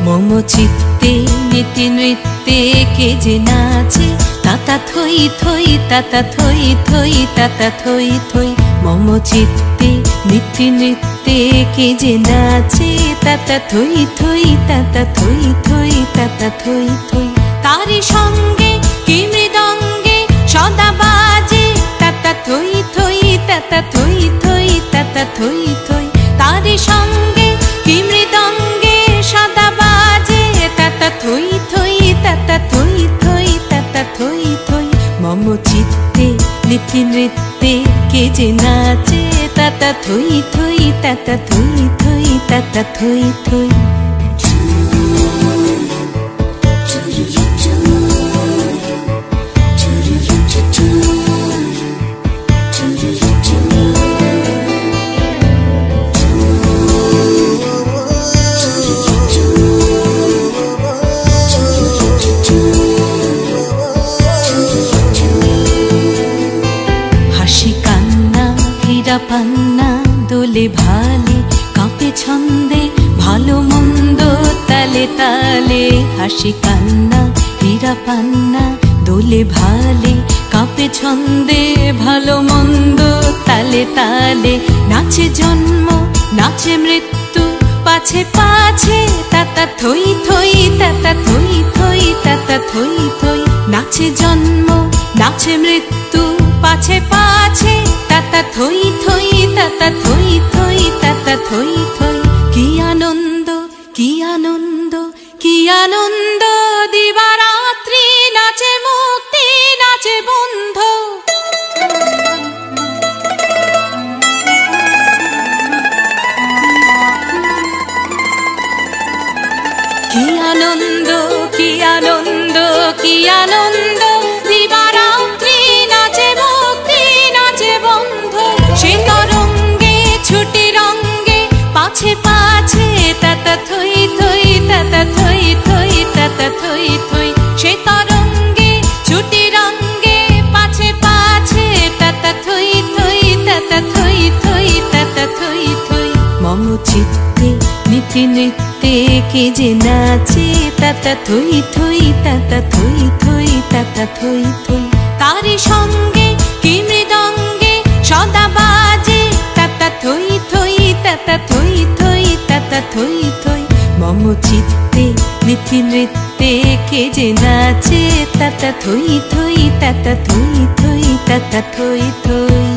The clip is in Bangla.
মম চিত্তে নীতি নৃত্যে কে যে নাচে তাতা থই থই তাতা থই থই তাতা থই থই। মম চিত্তে নীতি নৃত্যে কে যে নাচে তাতা থই থই তাতা থই থই তাতা থই থই। তারি সঙ্গে কি মৃদঙ্গে সদা বাজে তাতা থই থই তাতা থই থই তাতা থই থই। তারি সঙ্গে কি মৃদঙ্গে সদা বাজে তাতা থই থই তাতা থই থই তাতা থই থই। মম চিত্তে নীতি নৃত্যে কে যে নাচে তাতা থই থই তাতা থই থই তাতা থই থই। পান্না দোলে ভালে কাঁপে ছন্দে ভালো মন্দ তালে তালে। হাসি কান্না হীরা পান্না দোলে ভালে কাঁপে ছন্দে ভালো মন্দ তালে তালে। নাচে জন্ম নাচে মৃত্যু পাছে পাছে তাতা থই থই তাতা থই থই তাতা থই থই। নাচে জন্ম নাচে মৃত্যু পাছে পাছে তাতা থই থই তাতা থই থই তাতা থই থই। কি আনন্দ কি আনন্দ কি আনন্দ দিবারাত্রি নাচে মুক্তি নাচে বন্ধ। কি আনন্দ কি আনন্দ কি আনন্দ দিবারাত্রি নাচে মুক্তি নাচে বন্ধ। সে তরঙ্গে ছুটি রঙ্গে পাছে পাছে তাতা থই থই তাতা থই থই তাতা থই থই। সে তরঙ্গে ছুটি রঙ্গে পাছে পাছে তাতা থই থই তাতা থই থই তাতা থই থই। মম চিত্তে নীতি নৃত্যে কে যে নাচে তাতা থই থই তাতা থই থই তাতা থই থই। তারি সঙ্গে কি মৃদঙ্গে সদা বাজে তাতা থই থই তাতা থই থই তাতা থই থই। মম চিত্তে নীতি নৃত্যে কে যে নাচে তাতা থই থই তাতা থই থই তাতা থই থই।